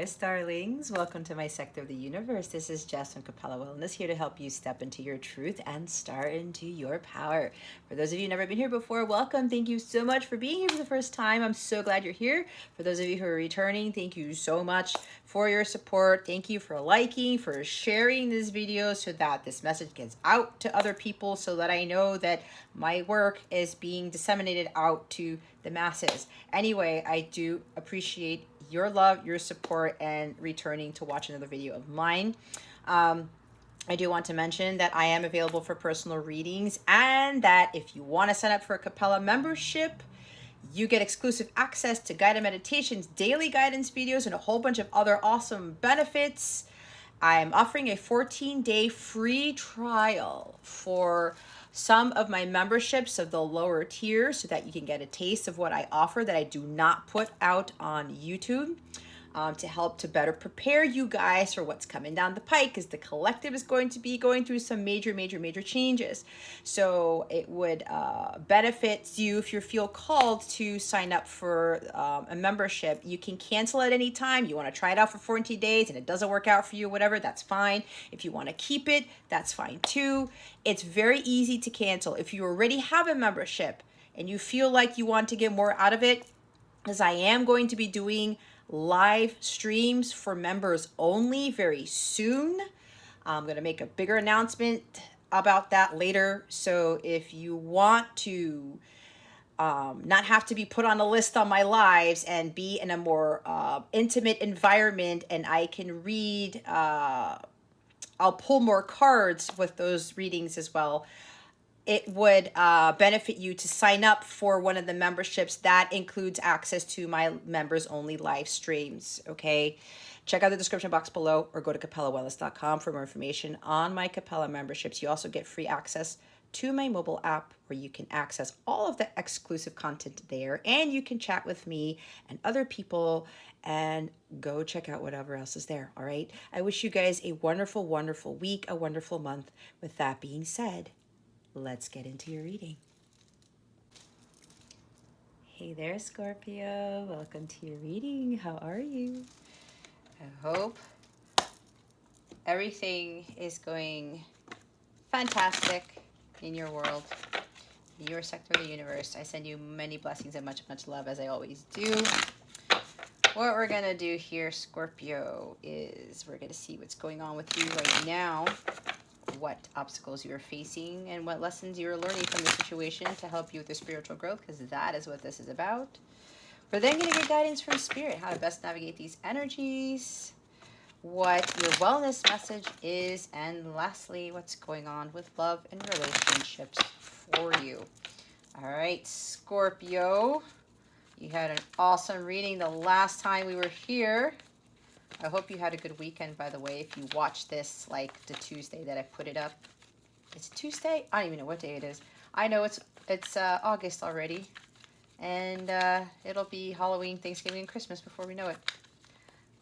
there, starlings. Welcome to my sector of the universe. This is Jess from Capella Wellness, here to help you step into your truth and start into your power. For those of you who've never been here before, welcome. Thank you so much for being here for the first time. I'm so glad you're here. For those of you who are returning, thank you so much for your support. Thank you for liking, for sharing this video so that this message gets out to other people, so that I know that my work is being disseminated out to the masses. Anyway, I do appreciate your love, your support, and returning to watch another video of mine. I do want to mention that I am available for personal readings, and that if you want to sign up for a Capella membership, you get exclusive access to guided meditations, daily guidance videos, and a whole bunch of other awesome benefits. I'm offering a 14-day free trial for some of my memberships of the lower tier, so that you can get a taste of what I offer that I do not put out on YouTube, to help to better prepare you guys for what's coming down the pike, because the collective is going to be going through some major changes. So it would benefit you if you feel called to sign up for a membership. You can cancel at any time. You want to try it out for 14 days and it doesn't work out for you, whatever, that's fine. If you want to keep it, that's fine too. It's very easy to cancel. If you already have a membership and you feel like you want to get more out of it, as I am going to be doing live streams for members only very soon. I'm going to make a bigger announcement about that later. So if you want to not have to be put on a list on my lives and be in a more intimate environment, and I can read, I'll pull more cards with those readings as well. It would benefit you to sign up for one of the memberships that includes access to my members only live streams. Okay, check out the description box below, or go to capellawellness.com for more information on my Capella memberships. You also get free access to my mobile app, where you can access all of the exclusive content there, and you can chat with me and other people, and go check out whatever else is there. All right, I wish you guys a wonderful week, a wonderful month. With that being said, let's get into your reading. Hey there, Scorpio. Welcome to your reading. How are you? I hope everything is going fantastic in your world, in your sector of the universe. I send you many blessings and much love, as I always do. What we're going to do here, Scorpio, is we're going to see what's going on with you right now, what obstacles you are facing, and what lessons you are learning from the situation to help you with your spiritual growth, because that is what this is about. We're then going to get guidance from Spirit, how to best navigate these energies, what your wellness message is, and lastly, what's going on with love and relationships for you. All right, Scorpio, you had an awesome reading the last time we were here. I hope you had a good weekend, by the way, if you watched this like the Tuesday that I put it up. It's Tuesday? I don't even know what day it is. I know it's August already. And it'll be Halloween, Thanksgiving, and Christmas before we know it.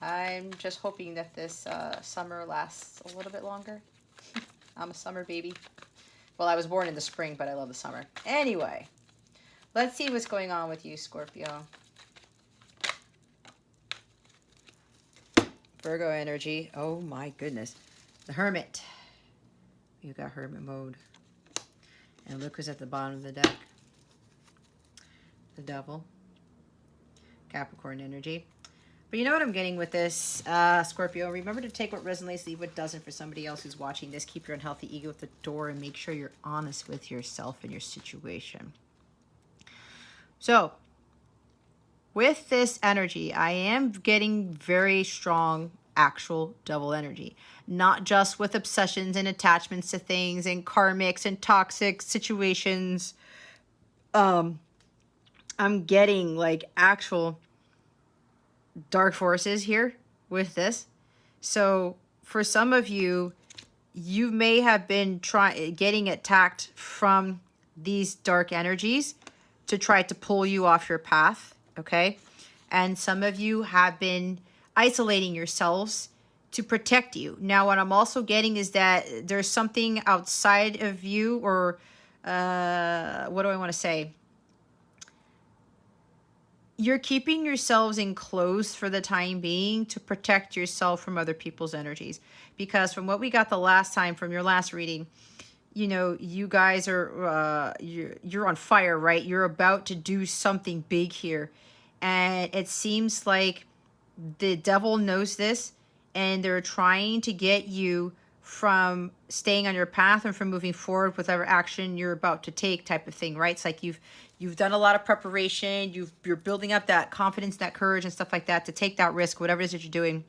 I'm just hoping that this summer lasts a little bit longer. I'm a summer baby. Well, I was born in the spring, but I love the summer. Anyway, let's see what's going on with you, Scorpio. Virgo energy. Oh my goodness. The Hermit. You got Hermit mode. And look who's at the bottom of the deck. The Devil. Capricorn energy. But you know what I'm getting with this, Scorpio? Remember to take what resonates, leave what doesn't. For somebody else who's watching this, keep your unhealthy ego at the door and make sure you're honest with yourself and your situation. So, with this energy, I am getting very strong actual devil energy. Not just with obsessions and attachments to things and karmics and toxic situations. I'm getting like actual dark forces here with this. So for some of you, you may have been getting attacked from these dark energies to try to pull you off your path. Okay. And some of you have been isolating yourselves to protect you. Now, what I'm also getting is that there's something outside of you, or what do I want to say? you're keeping yourselves enclosed for the time being to protect yourself from other people's energies. Because from what we got the last time from your last reading, you know, you guys are you're on fire, right? You're about to do something big here, and it seems like the devil knows this, and they're trying to get you from staying on your path and from moving forward with whatever action you're about to take, type of thing, right? It's like you've done a lot of preparation, you're building up that confidence, that courage and stuff like that to take that risk, whatever it is that you're doing.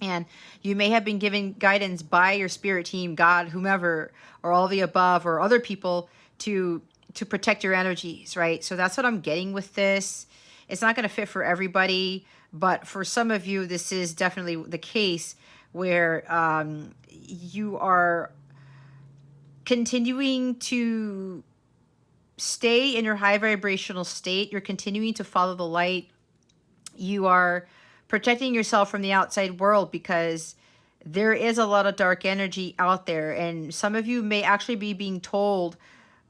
And you may have been given guidance by your spirit team, God, whomever, or all the above, or other people to protect your energies, right? So that's what I'm getting with this. It's not going to fit for everybody, but for some of you, this is definitely the case where you are continuing to stay in your high vibrational state. You're continuing to follow the light. You are protecting yourself from the outside world because there is a lot of dark energy out there, and some of you may actually be being told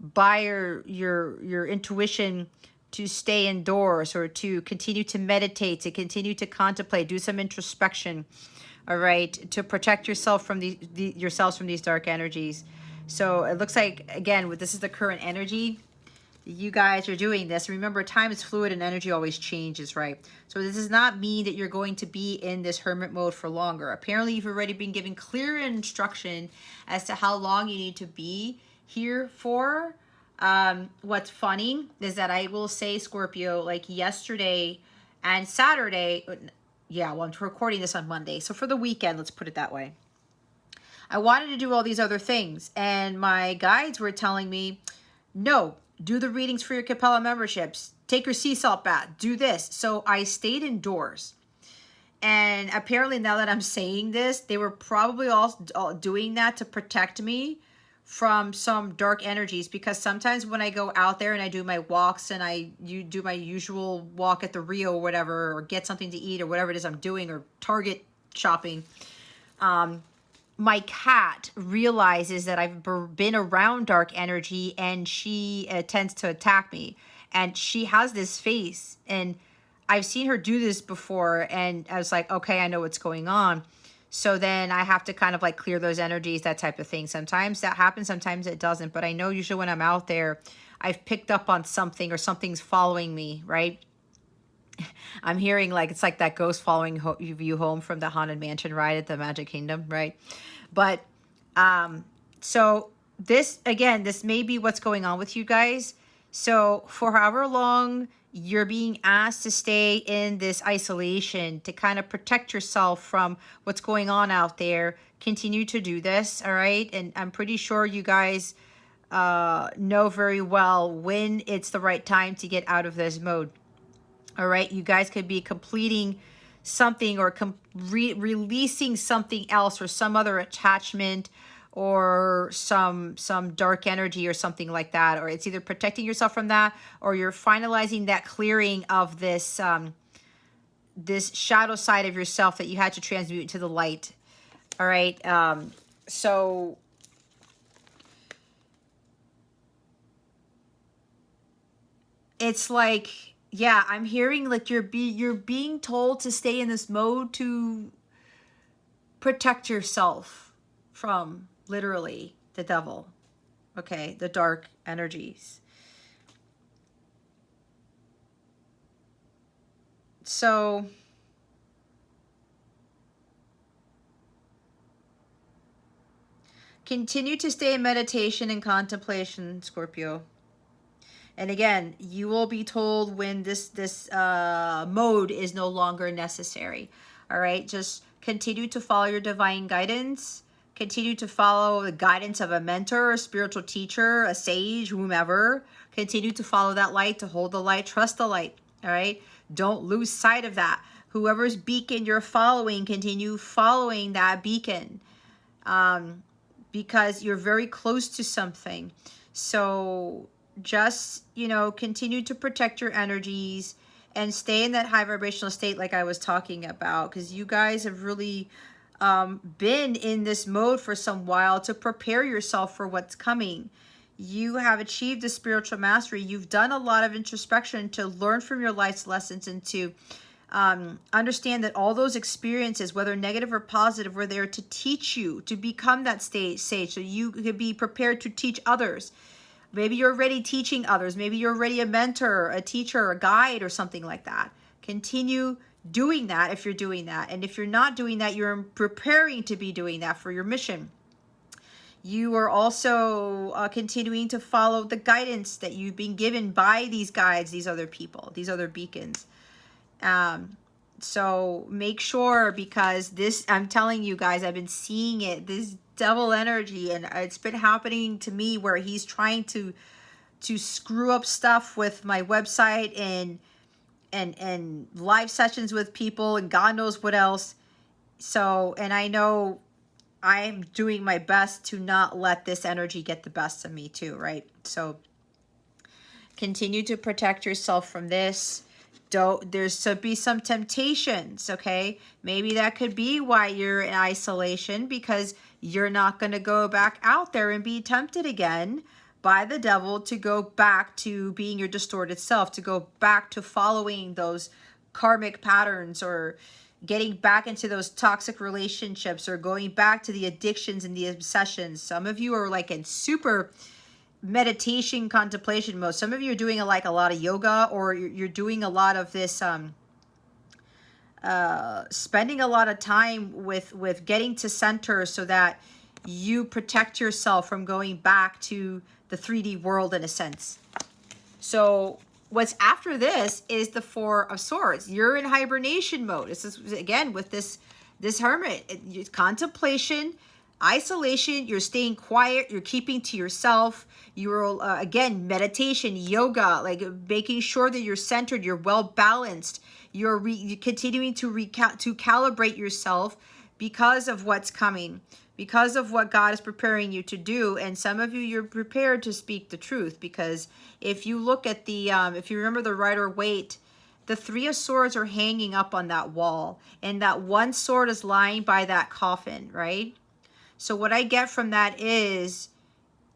by your intuition to stay indoors, or to continue to meditate, to continue to contemplate, do some introspection, all right, to protect yourself from yourselves from these dark energies. So it looks like, again, this is the current energy. You guys are doing this. Remember, time is fluid and energy always changes, right? So this does not mean that you're going to be in this hermit mode for longer. Apparently, you've already been given clear instruction as to how long you need to be here for. What's funny is that I will say, Scorpio, like yesterday and Saturday, yeah, well, I'm recording this on Monday. So for the weekend, let's put it that way. I wanted to do all these other things, and my guides were telling me, no, do the readings for your Capella memberships. Take your sea salt bath. Do this. So I stayed indoors. And apparently now that I'm saying this, they were probably all doing that to protect me from some dark energies, because sometimes when I go out there and I do my walks and you do my usual walk at the Rio or whatever, or get something to eat or whatever it is I'm doing, or Target shopping, my cat realizes that I've been around dark energy, and she tends to attack me. And she has this face, and I've seen her do this before, and I was like, okay, I know what's going on. So then I have to kind of like clear those energies, that type of thing. Sometimes that happens, sometimes it doesn't. But I know usually when I'm out there, I've picked up on something, or something's following me, right? I'm hearing like, it's like that ghost following you home from the Haunted Mansion ride at the Magic Kingdom, right? But so this, again, this may be what's going on with you guys. So for however long you're being asked to stay in this isolation to kind of protect yourself from what's going on out there, continue to do this, all right? And I'm pretty sure you guys know very well when it's the right time to get out of this mode. All right, you guys could be completing something, or releasing something else, or some other attachment, or some dark energy or something like that. Or it's either protecting yourself from that, or you're finalizing that clearing of this this shadow side of yourself that you had to transmute into the light. All right, so it's like, yeah, I'm hearing like you're being told to stay in this mode to protect yourself from literally the devil, okay, the dark energies. So continue to stay in meditation and contemplation, Scorpio. And again, you will be told when this mode is no longer necessary. All right, just continue to follow your divine guidance. Continue to follow the guidance of a mentor, a spiritual teacher, a sage, whomever. Continue to follow that light, to hold the light, trust the light. All right, don't lose sight of that. Whoever's beacon you're following, continue following that beacon, because you're very close to something. So just, you know, continue to protect your energies and stay in that high vibrational state like I was talking about, because you guys have really been in this mode for some while to prepare yourself for what's coming. You have achieved a spiritual mastery. You've done a lot of introspection to learn from your life's lessons and to understand that all those experiences, whether negative or positive, were there to teach you to become that sage, so you could be prepared to teach others. Maybe you're already teaching others. Maybe you're already a mentor, a teacher, a guide, or something like that. Continue doing that if you're doing that. And if you're not doing that, you're preparing to be doing that for your mission. You are also continuing to follow the guidance that you've been given by these guides, these other people, these other beacons. So make sure, because this, I'm telling you guys, I've been seeing it, this devil energy, and it's been happening to me where he's trying to screw up stuff with my website and live sessions with people and God knows what else. So, and I know I'm doing my best to not let this energy get the best of me too, right? So continue to protect yourself from this. There's to be some temptations, okay? Maybe that could be why you're in isolation, because you're not going to go back out there and be tempted again by the devil to go back to being your distorted self, to go back to following those karmic patterns, or getting back into those toxic relationships, or going back to the addictions and the obsessions. Some of you are like in super meditation contemplation mode. Some of you are doing a lot of yoga, or you're doing a lot of this spending a lot of time with getting to center, so that you protect yourself from going back to the 3D world in a sense. So what's after this is the Four of Swords. You're in hibernation mode. This is again with this hermit. Contemplation, isolation, you're staying quiet, you're keeping to yourself. You're again, meditation, yoga, like making sure that you're centered, you're well balanced. You're continuing to calibrate yourself because of what's coming, because of what God is preparing you to do. And some of you, you're prepared to speak the truth, because if you look at the if you remember the Rider-Waite, the Three of Swords are hanging up on that wall, and that one sword is lying by that coffin, right? So what I get from that is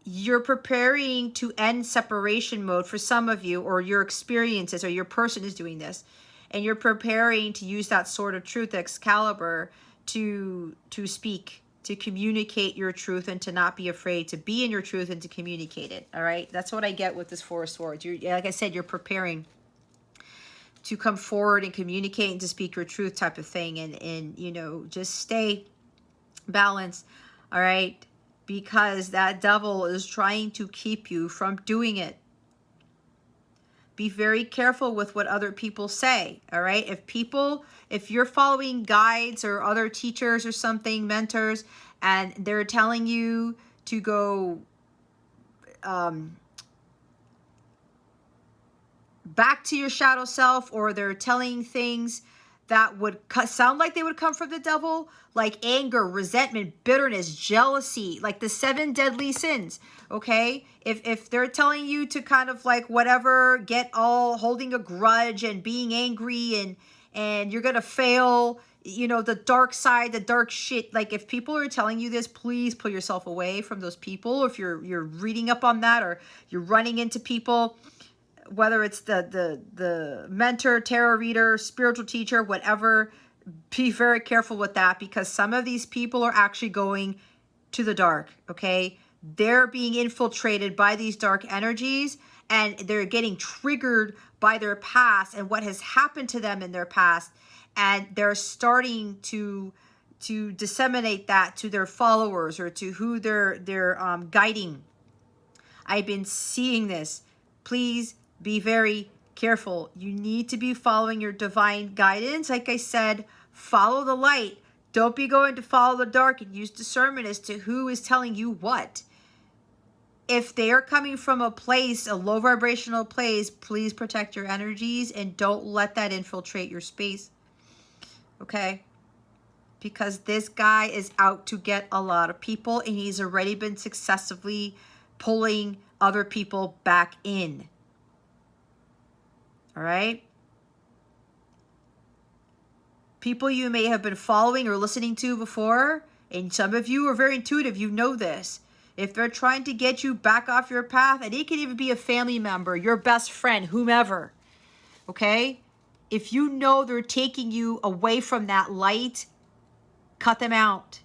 you're preparing to end separation mode for some of you, or your experiences, or your person is doing this. And you're preparing to use that sword of truth, Excalibur, to speak, to communicate your truth, and to not be afraid to be in your truth and to communicate it. All right. That's what I get with this Four of Swords. Like I said, you're preparing to come forward and communicate and to speak your truth type of thing. And you know, just stay balanced. All right. Because that devil is trying to keep you from doing it. Be very careful with what other people say, all right? If you're following guides or other teachers or something, mentors, and they're telling you to go back to your shadow self, or they're telling things that would sound like they would come from the devil, like anger, resentment, bitterness, jealousy, like the 7 deadly sins, okay? If they're telling you to kind of like whatever, get all holding a grudge and being angry and you're gonna fail, you know, the dark side, the dark shit, like if people are telling you this, please pull yourself away from those people. If you're reading up on that, or you're running into people, whether it's the mentor, tarot reader, spiritual teacher, whatever, be very careful with that, because some of these people are actually going to the dark, okay? They're being infiltrated by these dark energies, and they're getting triggered by their past and what has happened to them in their past, and they're starting to disseminate that to their followers, or to who they're guiding. I've been seeing this. Please be very careful. You need to be following your divine guidance. Like I said, follow the light. Don't be going to follow the dark, and use discernment as to who is telling you what. If they are coming from a place, a low vibrational place, please protect your energies and don't let that infiltrate your space. Okay? Because this guy is out to get a lot of people, and he's already been successfully pulling other people back in. All right? People you may have been following or listening to before, and some of you are very intuitive, you know this. if they're trying to get you back off your path, and it can even be a family member, your best friend, whomever, okay? If you know they're taking you away from that light, cut them out,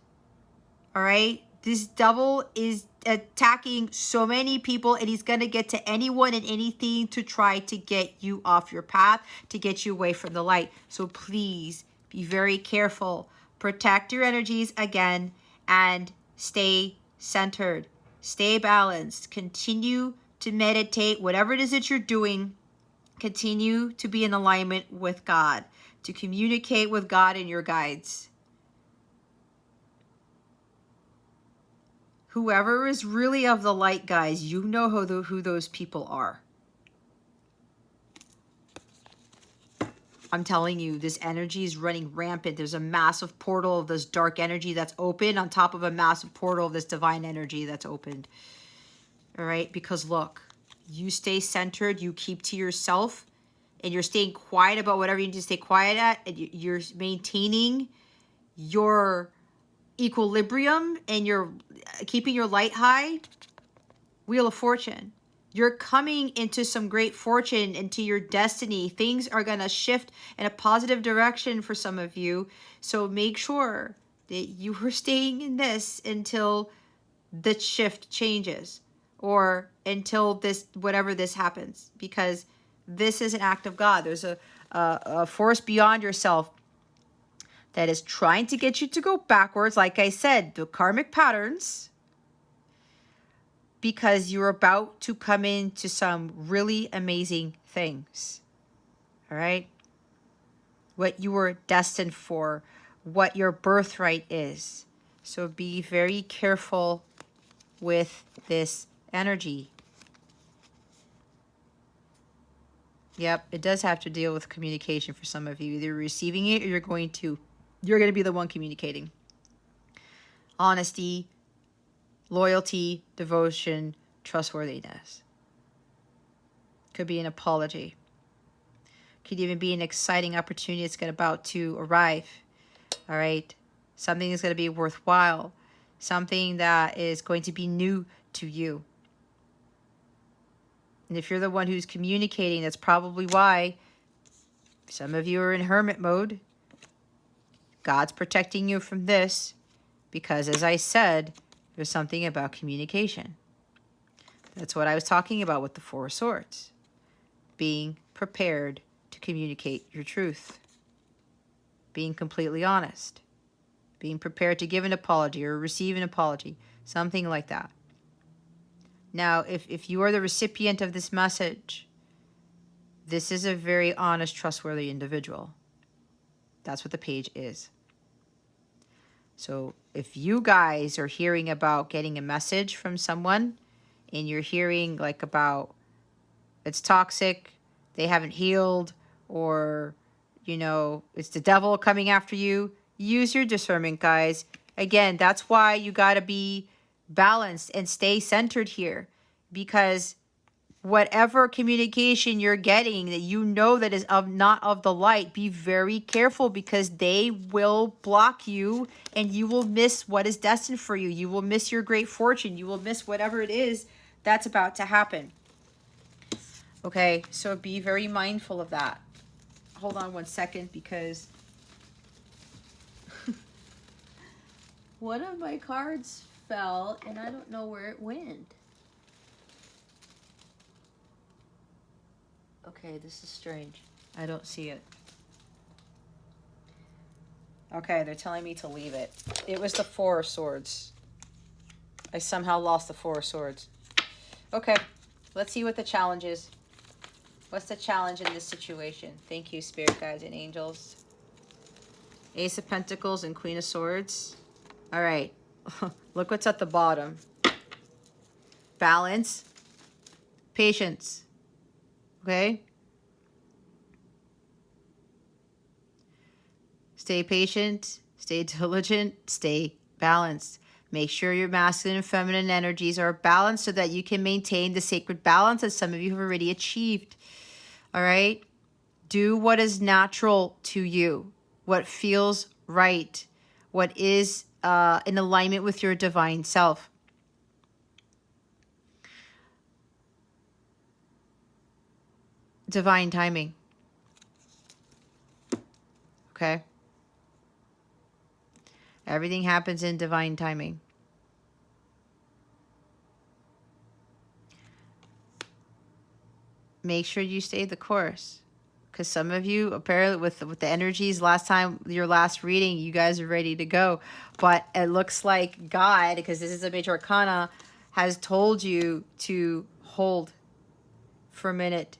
all right? This devil is attacking so many people, and he's going to get to anyone and anything to try to get you off your path, to get you away from the light. So please be very careful. Protect your energies again, and stay centered. Stay balanced. Continue to meditate. Whatever it is that you're doing, continue to be in alignment with God, to communicate with God and your guides. Whoever is really of the light, guys, you know who those people are. I'm telling you, this energy is running rampant. There's a massive portal of this dark energy that's open on top of a massive portal of this divine energy that's opened. All right? Because look, you stay centered, you keep to yourself, and you're staying quiet about whatever you need to stay quiet at, and you're maintaining your equilibrium, and you're keeping your light high. Wheel of Fortune. You're coming into some great fortune, into your destiny. Things are going to shift in a positive direction for some of you. So make sure that you are staying in this until the shift changes, or until this, whatever this happens, because this is an act of God. There's a force beyond yourself that is trying to get you to go backwards. Like I said, the karmic patterns, because you're about to come into some really amazing things. All right? What you were destined for, what your birthright is. So be very careful with this energy. Yep, it does have to deal with communication for some of you. Either receiving it, or you're going to be the one communicating. Honesty, loyalty, devotion, trustworthiness. Could be an apology. Could even be an exciting opportunity that's about to arrive. All right? Something that's going to be worthwhile. Something that is going to be new to you. And if you're the one who's communicating, that's probably why some of you are in hermit mode. God's protecting you from this, because as I said, there's something about communication. That's what I was talking about with the Four of Swords. Being prepared to communicate your truth. Being completely honest. Being prepared to give an apology or receive an apology. Something like that. Now, if you are the recipient of this message, this is a very honest, trustworthy individual. That's what the page is. So if you guys are hearing about getting a message from someone, and you're hearing like about it's toxic, they haven't healed, or, you know, it's the devil coming after you, use your discernment, guys. Again, that's why you got to be balanced and stay centered here, because whatever communication you're getting that you know that is not of the light, be very careful, because they will block you and you will miss what is destined for you. You will miss your great fortune. You will miss whatever it is that's about to happen. Okay, so be very mindful of that. Hold on one second, because one of my cards fell and I don't know where it went. Okay, this is strange. I don't see it. Okay, they're telling me to leave it. It was the Four of Swords. I somehow lost the Four of Swords. Okay, let's see what the challenge is. What's the challenge in this situation? Thank you, Spirit Guides and Angels. Ace of Pentacles and Queen of Swords. All right, look what's at the bottom. Balance. Patience. Okay? Stay patient, stay diligent, stay balanced. Make sure your masculine and feminine energies are balanced so that you can maintain the sacred balance that some of you have already achieved. All right? Do what is natural to you, what feels right, what is in alignment with your divine self. divine timing. Okay? Everything happens in divine timing. Make sure you stay the course. Because some of you, apparently with the energies last time, your last reading, you guys are ready to go. But it looks like God, because this is a major arcana, has told you to hold for a minute.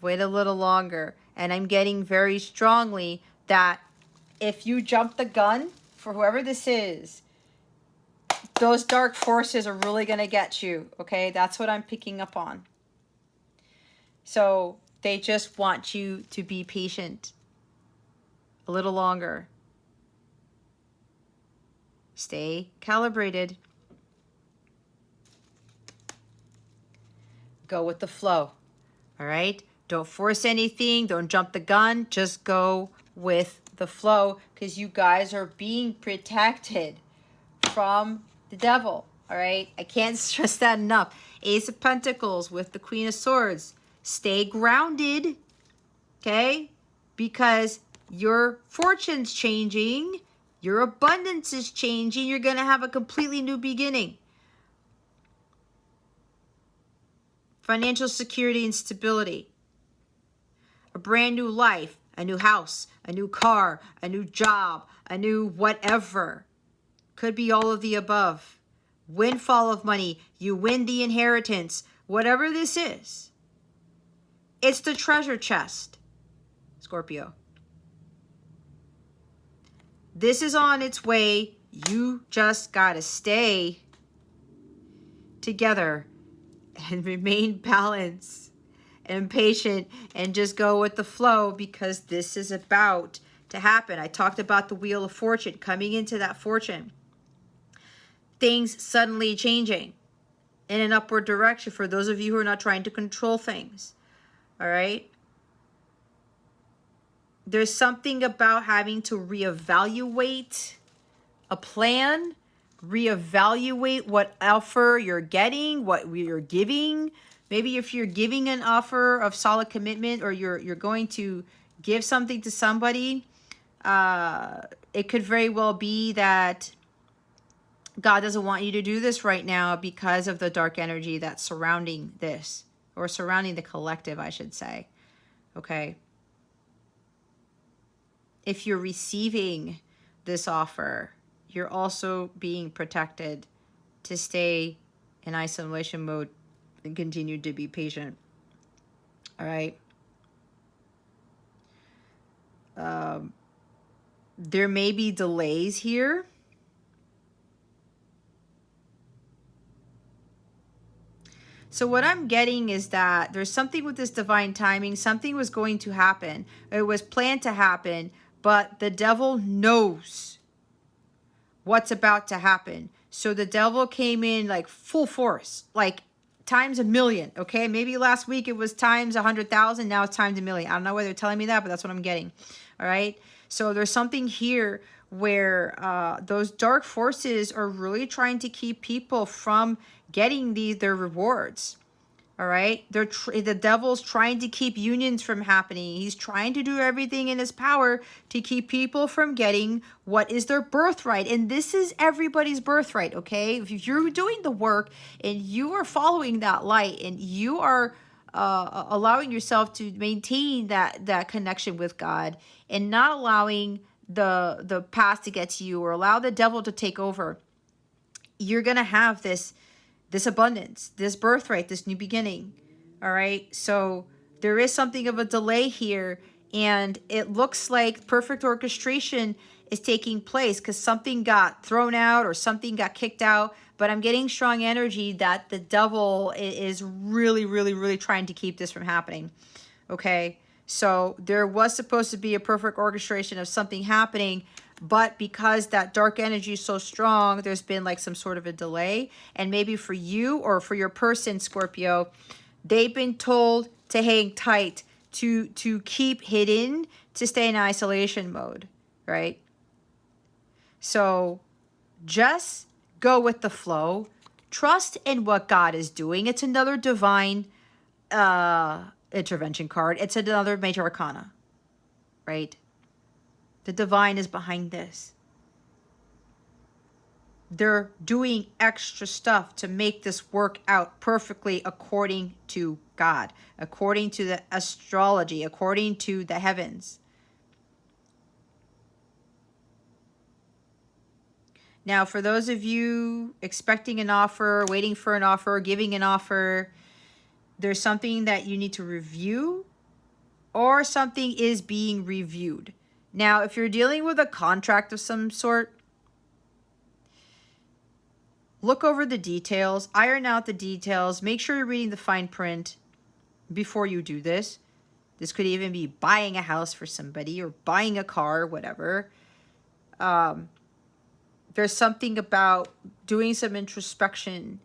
Wait a little longer. And I'm getting very strongly that if you jump the gun, for whoever this is, those dark forces are really going to get you. Okay? That's what I'm picking up on. So they just want you to be patient a little longer. Stay calibrated. Go with the flow. All right? Don't force anything. Don't jump the gun. Just go with the flow, because you guys are being protected from the devil. All right? I can't stress that enough. Ace of Pentacles with the Queen of Swords. Stay grounded, okay? Because your fortune's changing, your abundance is changing, you're going to have a completely new beginning. Financial security and stability. A brand new life, a new house, a new car, a new job, a new whatever. Could be all of the above. Windfall of money, you win the inheritance, whatever this is. It's the treasure chest, Scorpio. This is on its way. You just got to stay together and remain balanced and patient and just go with the flow, because this is about to happen. I talked about the Wheel of Fortune, coming into that fortune. Things suddenly changing in an upward direction for those of you who are not trying to control things. All right? There's something about having to reevaluate a plan, reevaluate what offer you're getting, what you're giving. Maybe if you're giving an offer of solid commitment, or you're going to give something to somebody, it could very well be that God doesn't want you to do this right now because of the dark energy that's surrounding this, or surrounding the collective, I should say. Okay? If you're receiving this offer, you're also being protected to stay in isolation mode and continue to be patient. All right? There may be delays here. So what I'm getting is that there's something with this divine timing. Something was going to happen. It was planned to happen, but the devil knows what's about to happen. So the devil came in like full force, like times a million, okay? Maybe last week it was times 100,000. Now it's times a million. I don't know whether they're telling me that, but that's what I'm getting, all right? So there's something here where those dark forces are really trying to keep people from getting their rewards. All right, the devil's trying to keep unions from happening. He's trying to do everything in his power to keep people from getting what is their birthright. And this is everybody's birthright, okay? If you're doing the work and you are following that light and you are allowing yourself to maintain that connection with God and not allowing the past to get to you or allow the devil to take over, you're going to have this abundance, this birthright, this new beginning. All right. So there is something of a delay here, and it looks like perfect orchestration is taking place because something got thrown out or something got kicked out. But I'm getting strong energy that the devil is really, really, really trying to keep this from happening. Okay. So there was supposed to be a perfect orchestration of something happening, but because that dark energy is so strong, there's been like some sort of a delay. And maybe for you or for your person, Scorpio, they've been told to hang tight, to keep hidden, to stay in isolation mode, right? So just go with the flow. Trust in what God is doing. It's another divine intervention card. It's another major arcana, right? The divine is behind this. They're doing extra stuff to make this work out perfectly according to God, according to the astrology, according to the heavens. Now, for those of you expecting an offer, waiting for an offer, giving an offer, there's something that you need to review, or something is being reviewed. Now, if you're dealing with a contract of some sort, look over the details, iron out the details, make sure you're reading the fine print before you do this. This could even be buying a house for somebody or buying a car, whatever. There's something about doing some introspection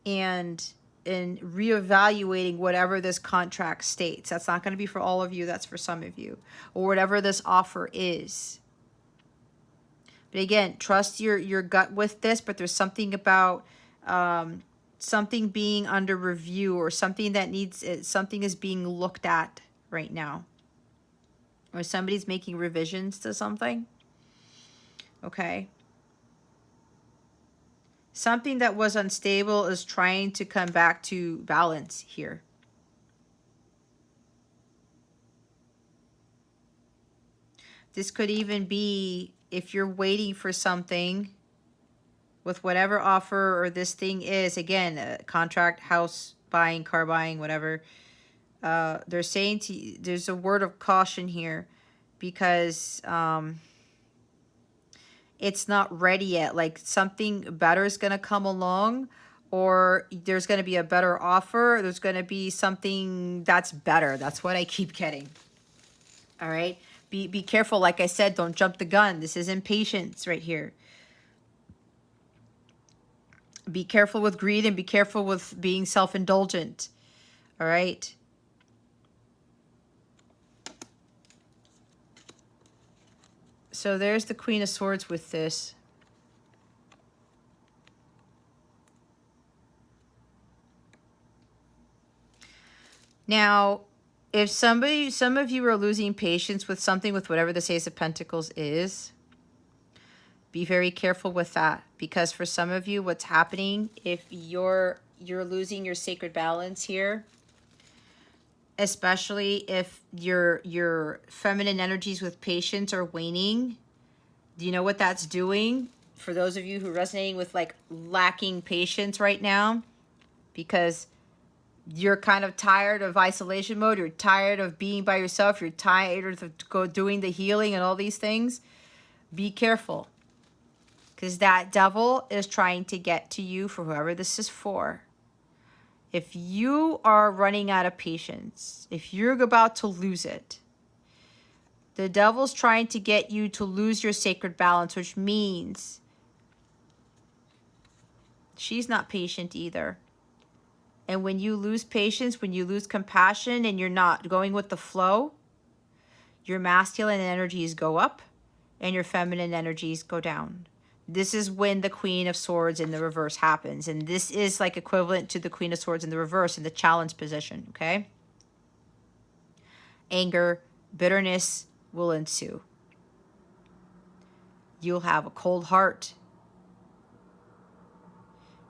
and reevaluating whatever this contract states. That's not going to be for all of you. That's for some of you. Or whatever this offer is. But again, trust your gut with this. But there's something about something being under review, or something that something is being looked at right now. Or somebody's making revisions to something. Okay. Something that was unstable is trying to come back to balance here. This could even be if you're waiting for something with whatever offer or this thing is. Again, a contract, house buying, car buying, whatever. They're saying to you, there's a word of caution here because it's not ready yet. Like something better is going to come along, or there's going to be a better offer. There's going to be something that's better. That's what I keep getting. All right. Be careful. Like I said, don't jump the gun. This is impatience right here. Be careful with greed and be careful with being self-indulgent. All right. So there's the Queen of Swords with this. Now, if some of you are losing patience with something, with whatever the Ace of Pentacles is, be very careful with that. Because for some of you, what's happening, if you're losing your sacred balance here, especially if your feminine energies with patience are waning, do you know what that's doing? For those of you who are resonating with like lacking patience right now, because you're kind of tired of isolation mode, you're tired of being by yourself, you're tired of doing the healing and all these things, be careful. Because that devil is trying to get to you, for whoever this is for. If you are running out of patience, if you're about to lose it, the devil's trying to get you to lose your sacred balance, which means she's not patient either. And when you lose patience, when you lose compassion and you're not going with the flow, your masculine energies go up and your feminine energies go down. This is when the Queen of Swords in the reverse happens. And this is like equivalent to the Queen of Swords in the reverse in the challenge position, okay? Anger, bitterness will ensue. You'll have a cold heart.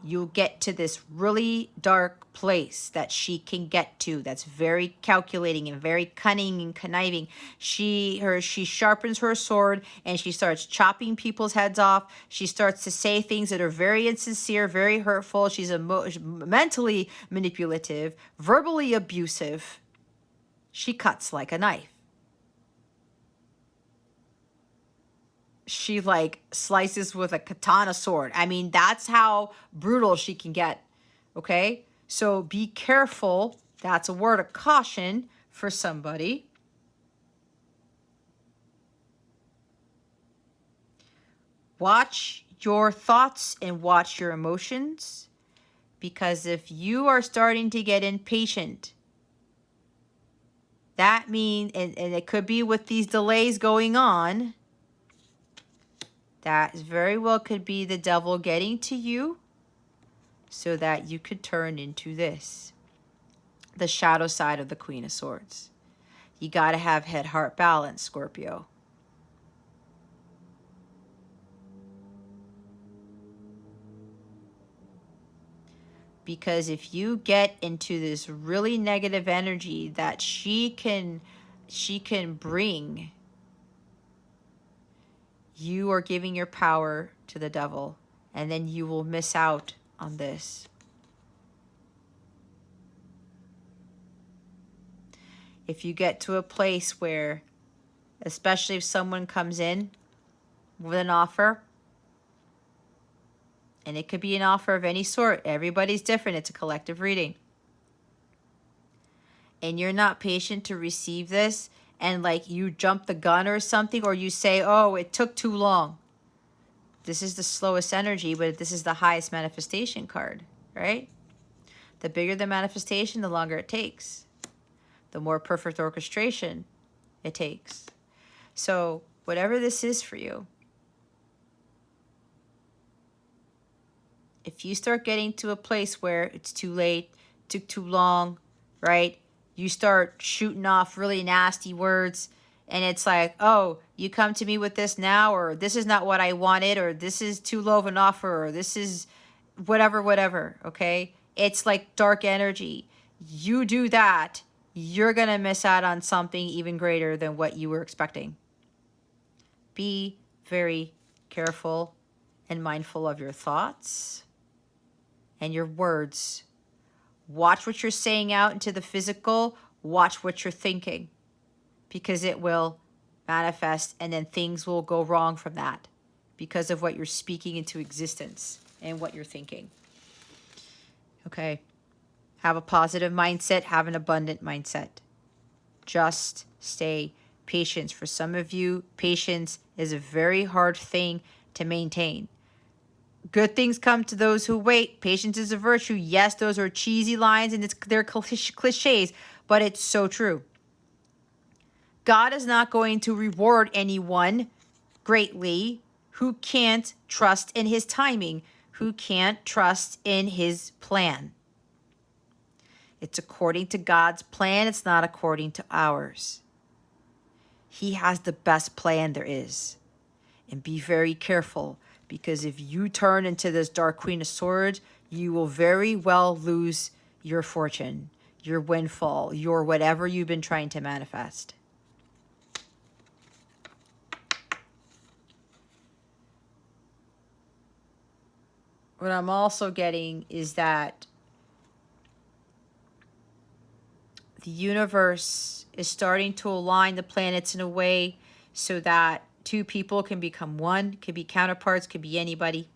You'll get to this really dark place that she can get to, that's very calculating and very cunning and conniving. She sharpens her sword and she starts chopping people's heads off. She starts to say things that are very insincere, very hurtful. She's mentally manipulative, verbally abusive. She cuts like a knife. She like slices with a katana sword. I mean, that's how brutal she can get. Okay? So be careful. That's a word of caution for somebody. Watch your thoughts and watch your emotions. Because if you are starting to get impatient, that means, and it could be with these delays going on, that very well could be the devil getting to you so that you could turn into this. the shadow side of the Queen of Swords. You got to have head-heart balance, Scorpio. Because if you get into this really negative energy that she can bring, you are giving your power to the devil, and then you will miss out on this. If you get to a place where, especially if someone comes in with an offer, and it could be an offer of any sort, everybody's different, it's a collective reading, and you're not patient to receive this, and like you jump the gun or something, or you say, oh, it took too long. This is the slowest energy, but this is the highest manifestation card, right? The bigger the manifestation, the longer it takes. The more perfect orchestration it takes. So whatever this is for you, if you start getting to a place where it's too late, took too long, right? You start shooting off really nasty words, and it's like, oh, you come to me with this now, or this is not what I wanted, or this is too low of an offer, or this is whatever, okay? It's like dark energy. You do that, you're going to miss out on something even greater than what you were expecting. Be very careful and mindful of your thoughts and your words. Watch what you're saying out into the physical. Watch what you're thinking, because it will manifest, and then things will go wrong from that because of what you're speaking into existence and what you're thinking. Okay. Have a positive mindset. Have an abundant mindset. Just stay patient. For some of you, patience is a very hard thing to maintain. Good things come to those who wait. Patience is a virtue. Yes, those are cheesy lines and they're cliches, but it's so true. God is not going to reward anyone greatly who can't trust in his timing, who can't trust in his plan. It's according to God's plan. It's not according to ours. He has the best plan there is. And be very careful, because if you turn into this Dark Queen of Swords, you will very well lose your fortune, your windfall, your whatever you've been trying to manifest. What I'm also getting is that the universe is starting to align the planets in a way so that two people can become one, could be counterparts, could be anybody.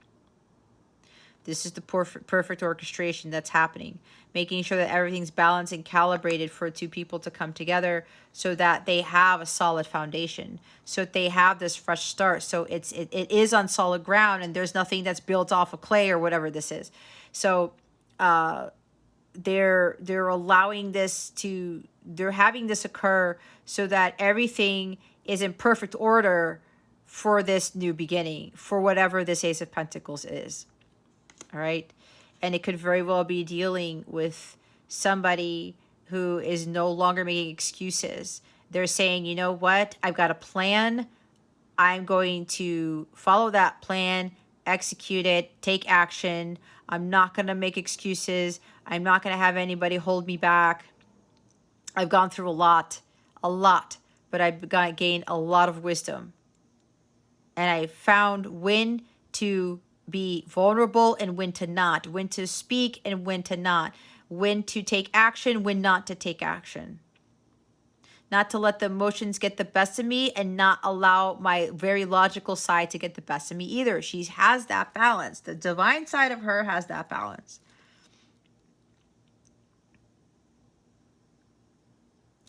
This is the perfect orchestration that's happening, making sure that everything's balanced and calibrated for two people to come together so that they have a solid foundation, so that they have this fresh start. So it is on solid ground, and there's nothing that's built off of clay or whatever this is. So they're allowing this to, they're having this occur so that everything is in perfect order for this new beginning, for whatever this Ace of Pentacles is. All right. And it could very well be dealing with somebody who is no longer making excuses. They're saying, you know what? I've got a plan. I'm going to follow that plan, execute it, take action. I'm not going to make excuses. I'm not going to have anybody hold me back. I've gone through a lot, but I've gained a lot of wisdom. And I found when to be vulnerable and when to not, when to speak and when to not, when to take action, when not to take action. Not to let the emotions get the best of me and not allow my very logical side to get the best of me either. She has that balance. The divine side of her has that balance.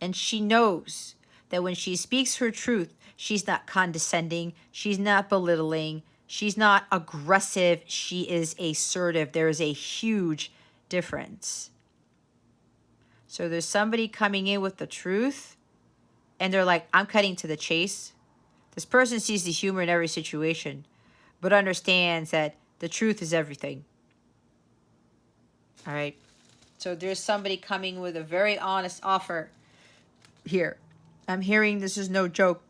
And she knows that when she speaks her truth, she's not condescending, she's not belittling, she's not aggressive, she is assertive. There is a huge difference. So there's somebody coming in with the truth, and they're like, I'm cutting to the chase. This person sees the humor in every situation, but understands that the truth is everything. All right. So there's somebody coming with a very honest offer here. I'm hearing this is no joke,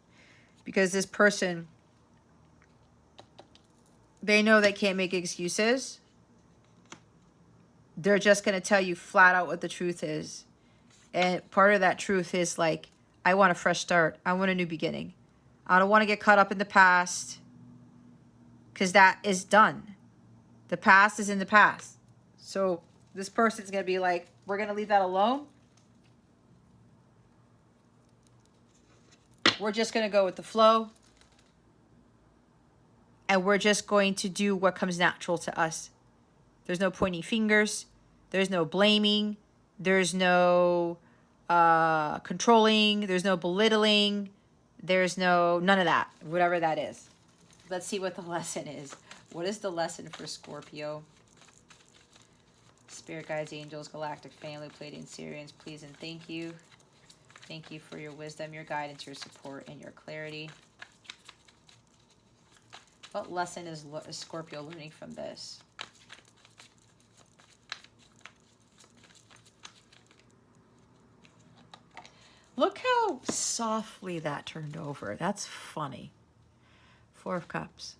because this person, they know they can't make excuses. They're just going to tell you flat out what the truth is. And part of that truth is like, I want a fresh start. I want a new beginning. I don't want to get caught up in the past, because that is done. The past is in the past. So this person's going to be like, we're going to leave that alone. We're just going to go with the flow. And we're just going to do what comes natural to us. There's no pointing fingers. There's no blaming. There's no controlling. There's no belittling. There's none of that, whatever that is. Let's see what the lesson is. What is the lesson for Scorpio? Spirit guides, angels, galactic family, Pleiadian, Sirians, please and thank you. Thank you for your wisdom, your guidance, your support, and your clarity. What lesson is Scorpio learning from this? Look how softly that turned over. That's funny. Four of Cups.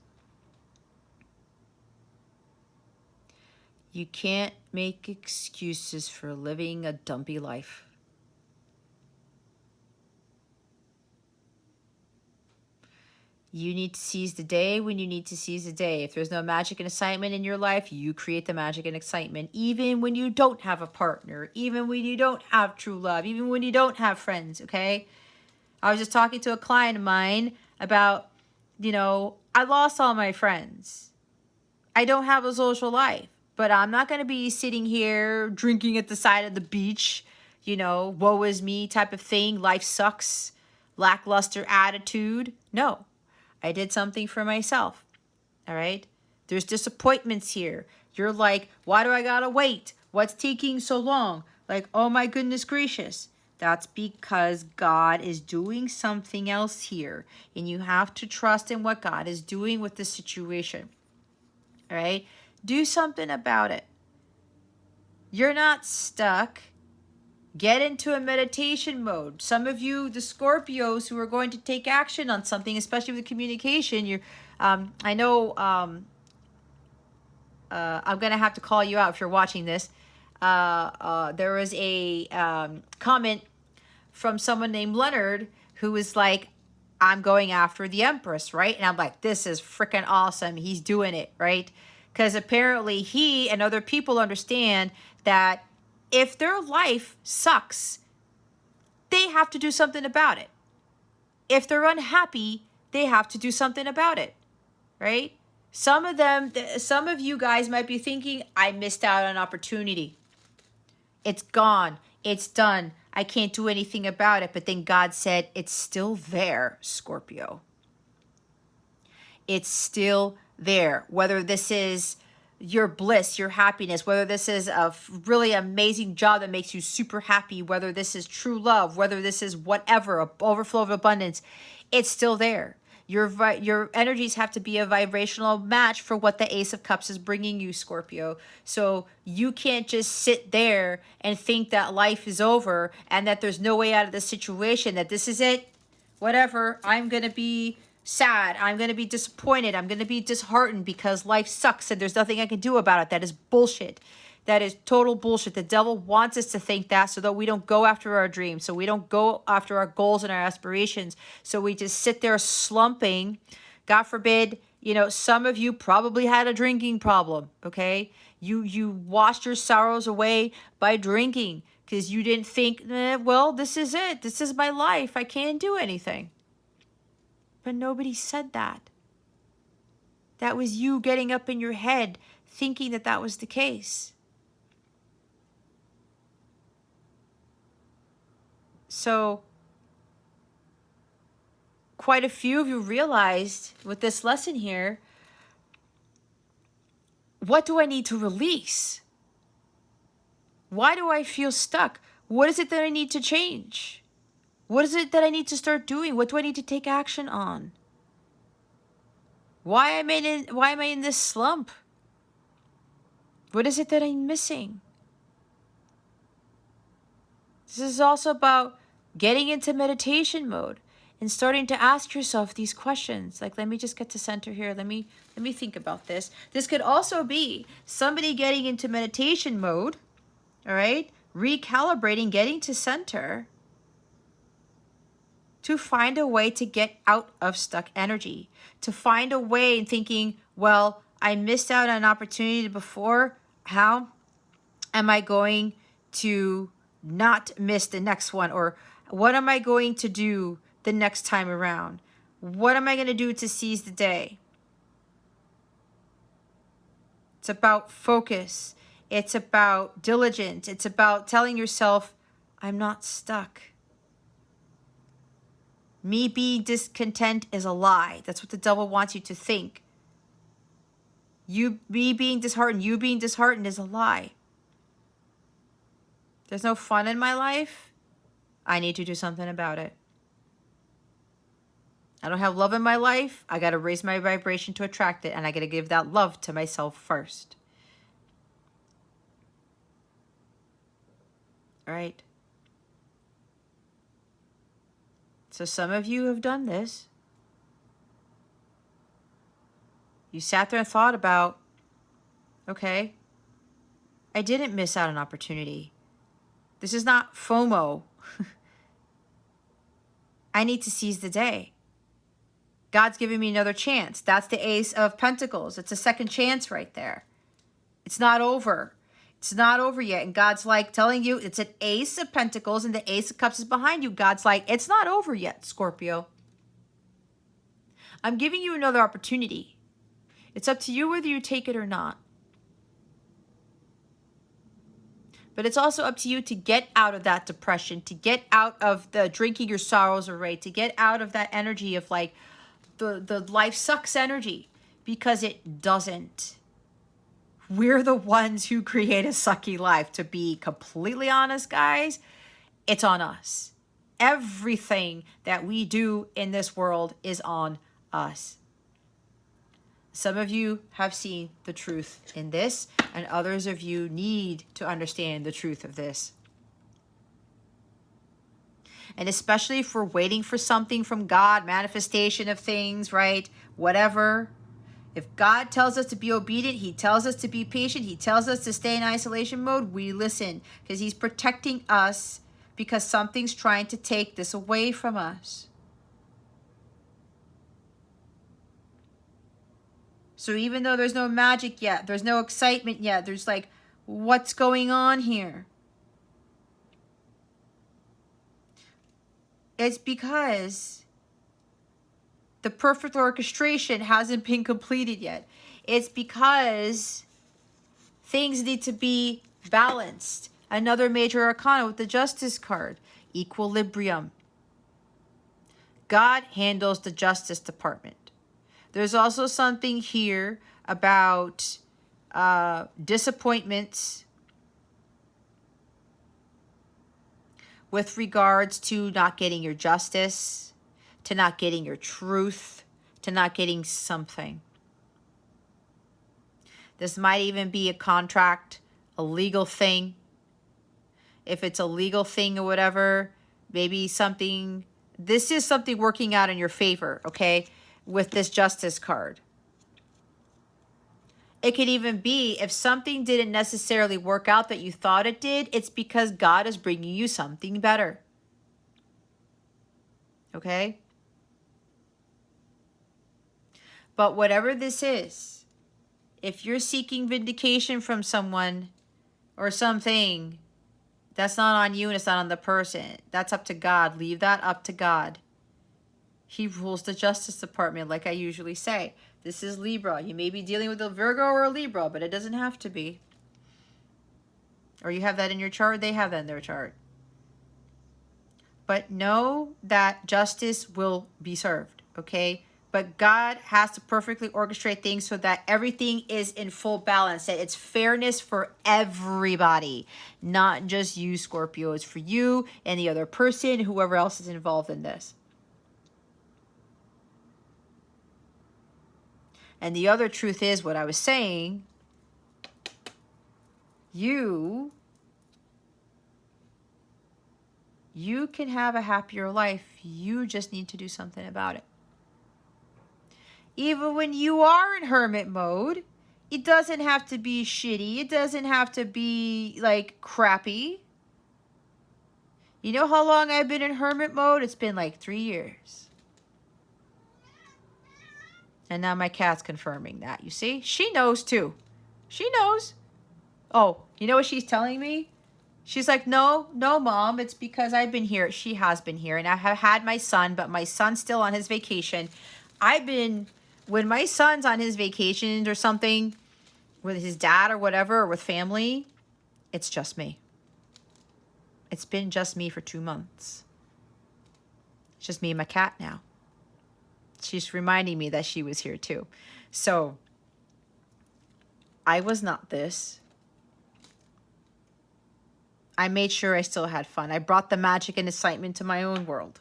You can't make excuses for living a dumpy life. You need to seize the day when you need to seize the day. If there's no magic and excitement in your life, you create the magic and excitement. Even when you don't have a partner, even when you don't have true love, even when you don't have friends, okay? I was just talking to a client of mine about, I lost all my friends. I don't have a social life, but I'm not going to be sitting here drinking at the side of the beach, woe is me type of thing. Life sucks, lackluster attitude. No. I did something for myself, all right? There's disappointments here. You're like, why do I gotta wait? What's taking so long? Like, oh my goodness gracious. That's because God is doing something else here. And you have to trust in what God is doing with the situation, all right? Do something about it. You're not stuck. Get into a meditation mode. Some of you, the Scorpios who are going to take action on something, especially with communication, I know I'm going to have to call you out if you're watching this. There was a comment from someone named Leonard who was like, I'm going after the Empress, right? And I'm like, this is freaking awesome. He's doing it, right? Because apparently he and other people understand that if their life sucks, they have to do something about it. If they're unhappy, they have to do something about it, right? Some of you guys might be thinking, I missed out on an opportunity. It's gone. It's done. I can't do anything about it. But then God said, it's still there, Scorpio. It's still there. Whether this is your bliss, your happiness, whether this is a really amazing job that makes you super happy, whether this is true love, whether this is whatever, an overflow of abundance, it's still there. Your energies have to be a vibrational match for what the Ace of Cups is bringing you, Scorpio. So you can't just sit there and think that life is over and that there's no way out of this situation, that this is it, whatever, I'm going to be sad, I'm going to be disappointed, I'm going to be disheartened because life sucks and there's nothing I can do about it. That is bullshit. That is total bullshit. The devil wants us to think that so that we don't go after our dreams, so we don't go after our goals and our aspirations, so we just sit there slumping. God forbid, some of you probably had a drinking problem, okay? You washed your sorrows away by drinking because you didn't think, well, this is it. This is my life. I can't do anything. But nobody said that. That was you getting up in your head thinking that that was the case. So quite a few of you realized with this lesson here, what do I need to release? Why do I feel stuck? What is it that I need to change? What is it that I need to start doing? What do I need to take action on? Why am I in this slump? What is it that I'm missing? This is also about getting into meditation mode and starting to ask yourself these questions. Like, let me just get to center here. Let me think about this. This could also be somebody getting into meditation mode, all right? Recalibrating, getting to center to find a way to get out of stuck energy, to find a way in thinking, well, I missed out on an opportunity before. How am I going to not miss the next one? Or what am I going to do the next time around? What am I going to do to seize the day? It's about focus. It's about diligence. It's about telling yourself, I'm not stuck. Me being discontent is a lie. That's what the devil wants you to think. Me being disheartened is a lie. There's no fun in my life. I need to do something about it. I don't have love in my life. I got to raise my vibration to attract it, and I got to give that love to myself first. All right? So some of you have done this. You sat there and thought about, okay, I didn't miss out on opportunity. This is not FOMO. I need to seize the day. God's giving me another chance. That's the Ace of Pentacles. It's a second chance right there. It's not over. It's not over yet. And God's like telling you it's an Ace of Pentacles and the Ace of Cups is behind you. God's like, it's not over yet, Scorpio. I'm giving you another opportunity. It's up to you whether you take it or not. But it's also up to you to get out of that depression, to get out of the drinking your sorrows away, to get out of that energy of like the life sucks energy, because it doesn't. We're the ones who create a sucky life. To be completely honest, guys, it's on us. Everything that we do in this world is on us. Some of you have seen the truth in this, and others of you need to understand the truth of this. And especially if we're waiting for something from God, manifestation of things, right? Whatever. If God tells us to be obedient, he tells us to be patient, he tells us to stay in isolation mode, we listen, because he's protecting us, because something's trying to take this away from us. So even though there's no magic yet, there's no excitement yet, there's like, what's going on here? It's because the perfect orchestration hasn't been completed yet. It's because things need to be balanced. Another major arcana with the Justice card, equilibrium. God handles the Justice Department. There's also something here about disappointments with regards to not getting your justice, to not getting your truth, to not getting something. This might even be a contract, a legal thing. If it's a legal thing or whatever, maybe something, this is something working out in your favor, okay, with this Justice card. It could even be if something didn't necessarily work out that you thought it did, it's because God is bringing you something better. Okay? But whatever this is, if you're seeking vindication from someone or something, that's not on you and it's not on the person. That's up to God. Leave that up to God. He rules the Justice Department, like I usually say. This is Libra. You may be dealing with a Virgo or a Libra, but it doesn't have to be. Or you have that in your chart, they have that in their chart. But know that justice will be served, okay? But God has to perfectly orchestrate things so that everything is in full balance. That it's fairness for everybody, not just you, Scorpio. It's for you and the other person, whoever else is involved in this. And the other truth is what I was saying. You You can have a happier life. You just need to do something about it. Even when you are in hermit mode, it doesn't have to be shitty. It doesn't have to be like crappy. You know how long I've been in hermit mode? It's been like 3 years. And now my cat's confirming that. You see? She knows too. She knows. Oh, you know what she's telling me? She's like, no, Mom, it's because I've been here. She has been here. And I have had my son, but my son's still on his vacation. When my son's on his vacation or something with his dad or whatever, or with family, it's just me. It's been just me for 2 months. It's just me and my cat now. She's reminding me that she was here too. So I was not this. I made sure I still had fun. I brought the magic and excitement to my own world.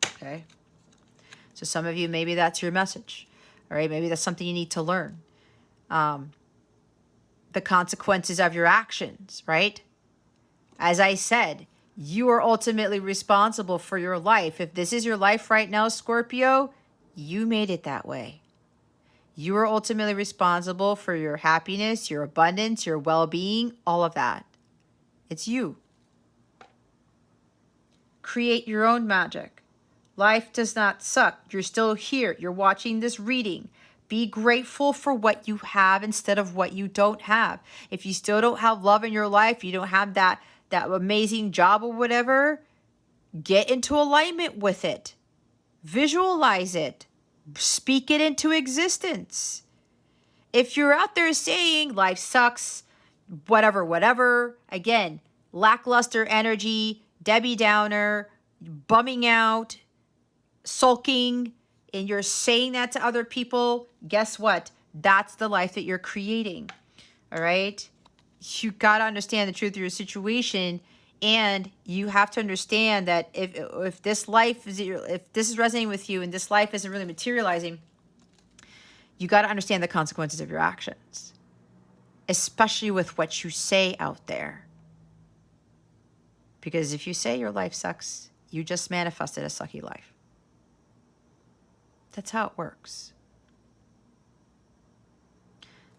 Okay? So some of you, maybe that's your message. All right? Maybe that's something you need to learn. The consequences of your actions, right? As I said, you are ultimately responsible for your life. If this is your life right now, Scorpio, you made it that way. You are ultimately responsible for your happiness, your abundance, your well-being, all of that. It's you. Create your own magic. Life does not suck. You're still here. You're watching this reading. Be grateful for what you have instead of what you don't have. If you still don't have love in your life, you don't have that amazing job or whatever, get into alignment with it. Visualize it. Speak it into existence. If you're out there saying life sucks, whatever, again, lackluster energy, Debbie Downer, bumming out, sulking, and you're saying that to other people, guess what? That's the life that you're creating. All right? You got to understand the truth of your situation, and you have to understand that if this is resonating with you and this life isn't really materializing, you got to understand the consequences of your actions, especially with what you say out there. Because if you say your life sucks, you just manifested a sucky life. That's how it works.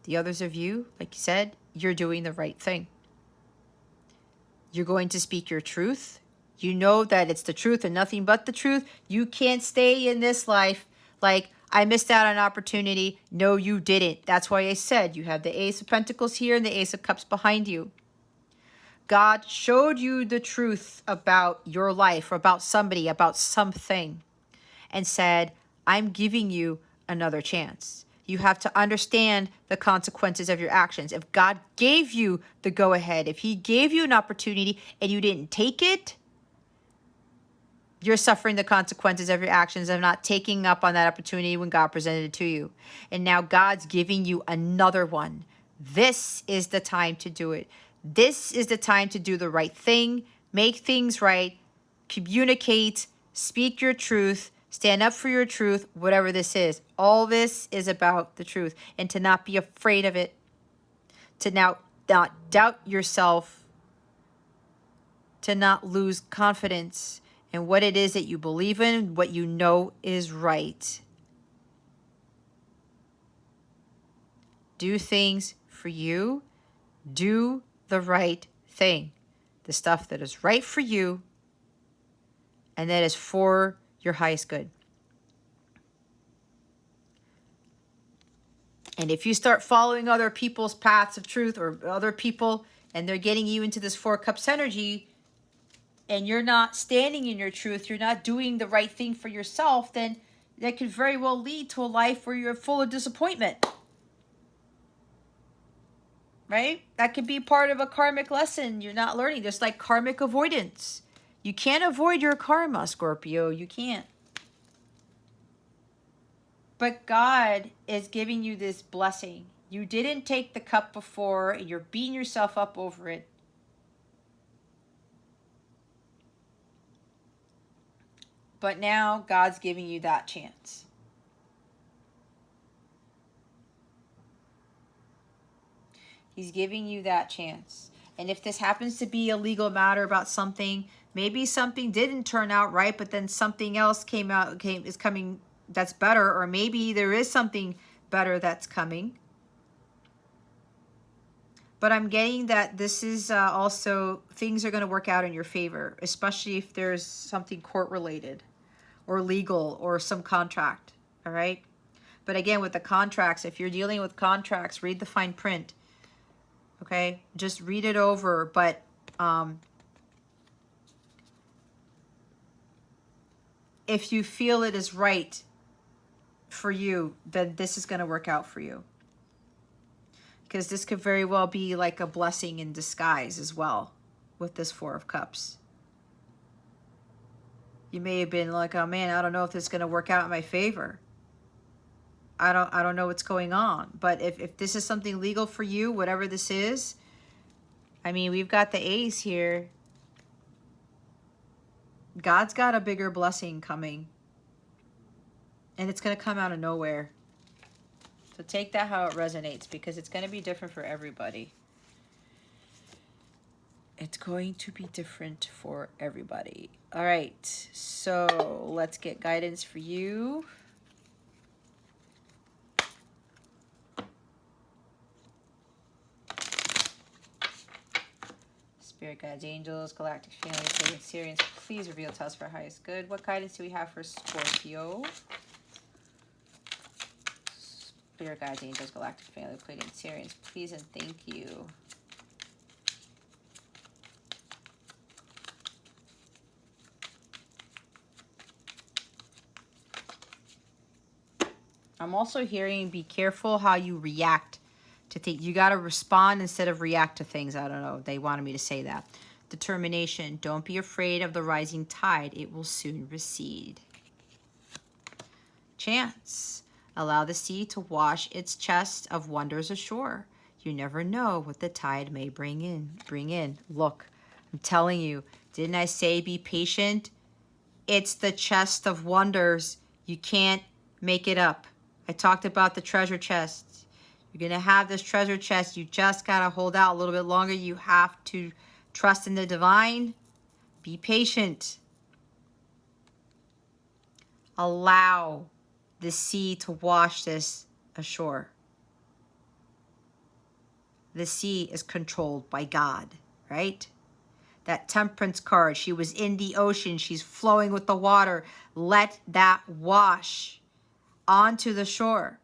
The others of you, like you said, you're doing the right thing. You're going to speak your truth. You know that it's the truth and nothing but the truth. You can't stay in this life like, I missed out on an opportunity. No, you didn't. That's why I said you have the Ace of Pentacles here and the Ace of Cups behind you. God showed you the truth about your life or about somebody, about something, and said, I'm giving you another chance. You have to understand the consequences of your actions. If God gave you the go-ahead, if he gave you an opportunity and you didn't take it, you're suffering the consequences of your actions of not taking up on that opportunity when God presented it to you. And now God's giving you another one. This is the time to do it. This is the time to do the right thing, make things right, communicate, speak your truth, stand up for your truth, whatever this is. All this is about the truth, and to not be afraid of it, to now not doubt yourself, to not lose confidence in what it is that you believe in, what you know is right. Do things for you. Do the right thing. The stuff that is right for you and that is for your highest good. And if you start following other people's paths of truth or other people and they're getting you into this Four Cups energy and you're not standing in your truth, you're not doing the right thing for yourself, then that could very well lead to a life where you're full of disappointment. Right? That could be part of a karmic lesson you're not learning. There's like karmic avoidance. You can't avoid your karma, Scorpio. You can't. But God is giving you this blessing. You didn't take the cup before, and you're beating yourself up over it. But now God's giving you that chance. He's giving you that chance. And if this happens to be a legal matter about something Maybe something didn't turn out right, but then something else is coming that's better, or maybe there is something better that's coming. But I'm getting that this is also, things are going to work out in your favor, especially if there's something court related or legal or some contract. All right. But again, with the contracts, if you're dealing with contracts, read the fine print. Okay. Just read it over. But if you feel it is right for you, then this is going to work out for you. Because this could very well be like a blessing in disguise as well with this Four of Cups. You may have been like, oh man, I don't know if this is going to work out in my favor. I don't know what's going on. But if this is something legal for you, whatever this is, I mean, we've got the Ace here. God's got a bigger blessing coming. And it's going to come out of nowhere. So take that how it resonates, because it's going to be different for everybody. It's going to be different for everybody. All right. So let's get guidance for you. Spirit guides, angels, galactic family, Pleiadian Sirians, please reveal to us for our highest good. What guidance do we have for Scorpio? Spirit guides, angels, galactic family, Pleiadian Sirians, please and thank you. I'm also hearing be careful how you react to things. You got to respond instead of react to things. I don't know. They wanted me to say that. Determination. Don't be afraid of the rising tide. It will soon recede. Chance. Allow the sea to wash its chest of wonders ashore. You never know what the tide may bring in. Look, I'm telling you, didn't I say be patient? It's the chest of wonders. You can't make it up. I talked about the treasure chest. You're going to have this treasure chest. You just got to hold out a little bit longer. You have to trust in the divine. Be patient. Allow the sea to wash this ashore. The sea is controlled by God, right? That Temperance card, she was in the ocean. She's flowing with the water. Let that wash onto the shore.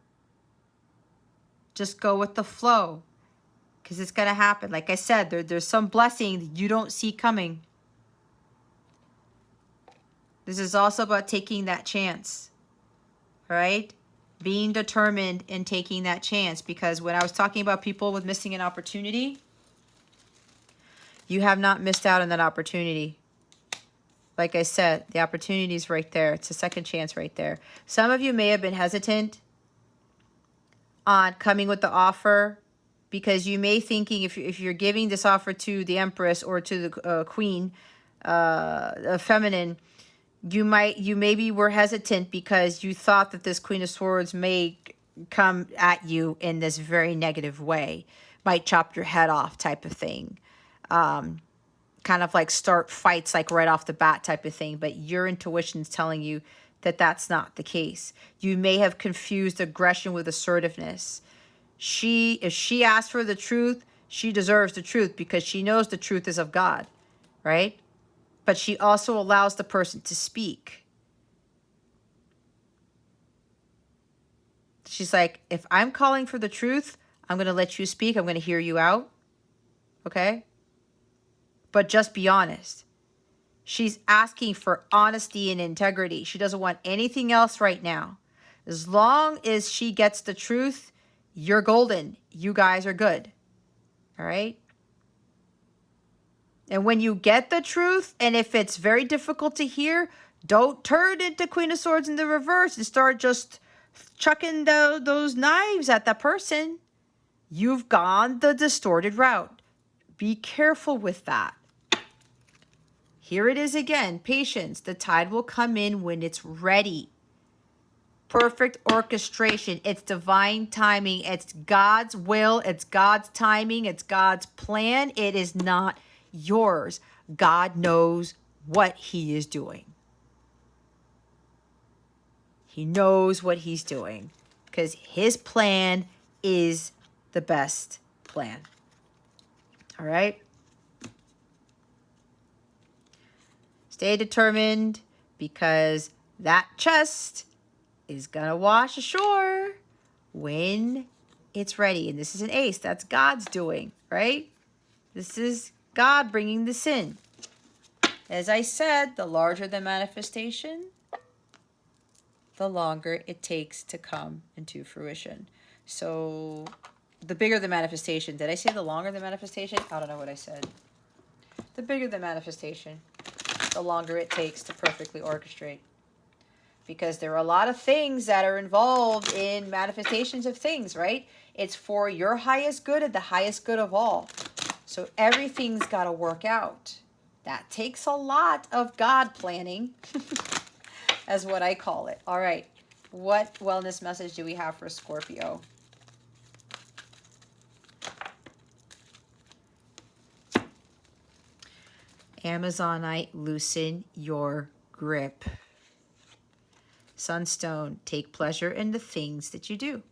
Just go with the flow, because it's going to happen. Like I said, there's some blessing that you don't see coming. This is also about taking that chance, right? Being determined and taking that chance, because when I was talking about people with missing an opportunity, you have not missed out on that opportunity. Like I said, the opportunity is right there. It's a second chance right there. Some of you may have been hesitant on coming with the offer, because you may thinking if you're giving this offer to the Empress or to the Queen, feminine, you maybe were hesitant because you thought that this Queen of Swords may come at you in this very negative way, might chop your head off type of thing. Kind of like start fights like right off the bat type of thing, but your intuition's telling you that that's not the case. You may have confused aggression with assertiveness. If she asks for the truth, she deserves the truth because she knows the truth is of God, right? But she also allows the person to speak. She's like, if I'm calling for the truth, I'm going to let you speak. I'm going to hear you out. Okay? But just be honest. She's asking for honesty and integrity. She doesn't want anything else right now. As long as she gets the truth, you're golden. You guys are good. All right? And when you get the truth, and if it's very difficult to hear, don't turn into Queen of Swords in the reverse and start just chucking those knives at that person. You've gone the distorted route. Be careful with that. Here it is again. Patience. The tide will come in when it's ready. Perfect orchestration. It's divine timing. It's God's will. It's God's timing. It's God's plan. It is not yours. God knows what he is doing. He knows what he's doing because his plan is the best plan. All right? Stay determined because that chest is going to wash ashore when it's ready. And this is an ace. That's God's doing, right? This is God bringing this in. As I said, the larger the manifestation, the longer it takes to come into fruition. So the bigger the manifestation. Did I say the longer the manifestation? I don't know what I said. The bigger the manifestation, the longer it takes to perfectly orchestrate. Because there are a lot of things that are involved in manifestations of things, right? It's for your highest good and the highest good of all. So everything's got to work out. That takes a lot of God planning, as what I call it. All right. What wellness message do we have for Scorpio? Amazonite, loosen your grip. Sunstone, take pleasure in the things that you do.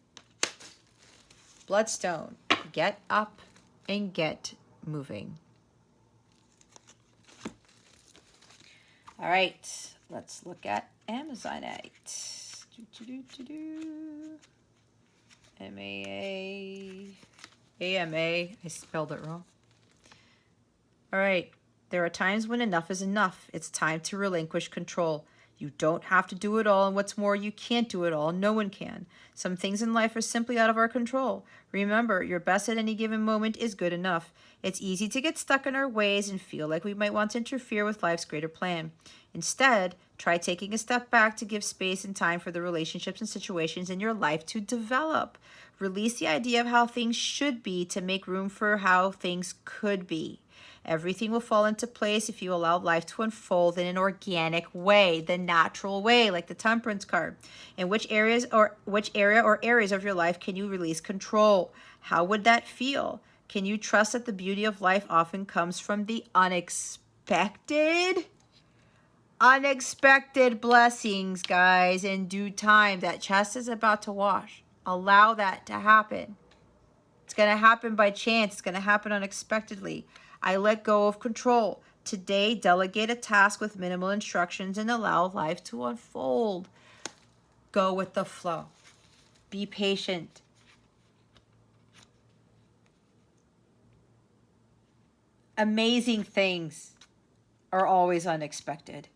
Bloodstone, get up and get moving. All right, let's look at Amazonite. M-A-A-A-M-A. I spelled it wrong. All right, there are times when enough is enough. It's time to relinquish control. You don't have to do it all, and what's more, you can't do it all. No one can. Some things in life are simply out of our control. Remember, your best at any given moment is good enough. It's easy to get stuck in our ways and feel like we might want to interfere with life's greater plan. Instead, try taking a step back to give space and time for the relationships and situations in your life to develop. Release the idea of how things should be to make room for how things could be. Everything will fall into place if you allow life to unfold in an organic way, the natural way, like the Temperance card. In which area or areas of your life can you release control? How would that feel? Can you trust that the beauty of life often comes from the unexpected? Unexpected blessings, guys, in due time. That chest is about to wash. Allow that to happen. It's going to happen by chance. It's going to happen unexpectedly. I let go of control. Today, delegate a task with minimal instructions and allow life to unfold. Go with the flow. Be patient. Amazing things are always unexpected.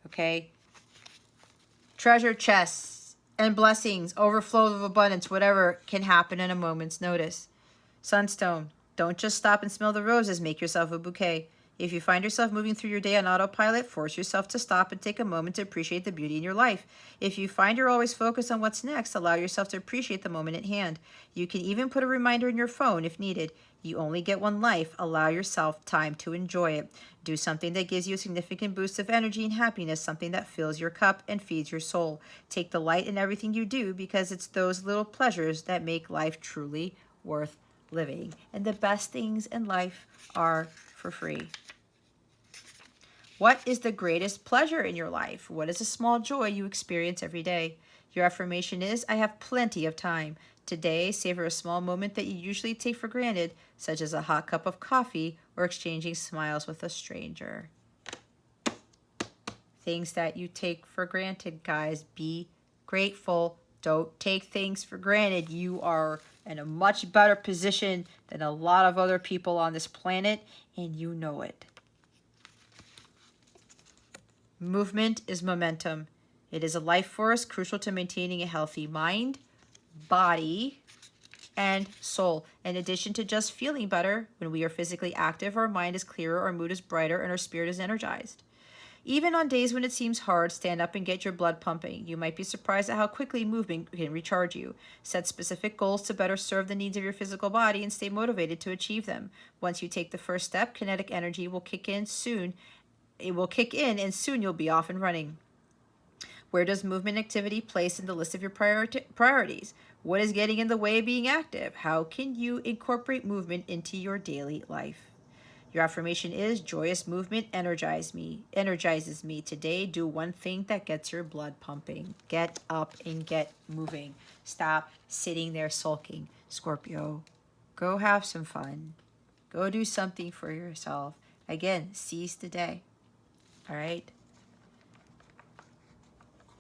Okay? Treasure chests and blessings, overflow of abundance, whatever can happen in a moment's notice. Sunstone. Don't just stop and smell the roses. Make yourself a bouquet. If you find yourself moving through your day on autopilot, force yourself to stop and take a moment to appreciate the beauty in your life. If you find you're always focused on what's next, allow yourself to appreciate the moment at hand. You can even put a reminder in your phone if needed. You only get one life. Allow yourself time to enjoy it. Do something that gives you a significant boost of energy and happiness, something that fills your cup and feeds your soul. Take delight in everything you do because it's those little pleasures that make life truly worth living. And the best things in life are for free. What is the greatest pleasure in your life? What is a small joy you experience every day? Your affirmation is, I have plenty of time. Today, savor a small moment that you usually take for granted, such as a hot cup of coffee or exchanging smiles with a stranger. Things that you take for granted, guys. Be grateful. Don't take things for granted. You are in a much better position than a lot of other people on this planet, and you know it. Movement is momentum. It is a life force crucial to maintaining a healthy mind, body, and soul. In addition to just feeling better, when we are physically active, our mind is clearer, our mood is brighter, and our spirit is energized. Even on days when it seems hard, stand up and get your blood pumping. You might be surprised at how quickly movement can recharge you. Set specific goals to better serve the needs of your physical body and stay motivated to achieve them. Once you take the first step, kinetic energy will kick in soon. It will kick in and soon you'll be off and running. Where does movement activity place in the list of your priorities? What is getting in the way of being active? How can you incorporate movement into your daily life? Your affirmation is joyous movement energizes me. Today, do one thing that gets your blood pumping. Get up and get moving. Stop sitting there sulking. Scorpio, go have some fun. Go do something for yourself. Again, seize the day. All right?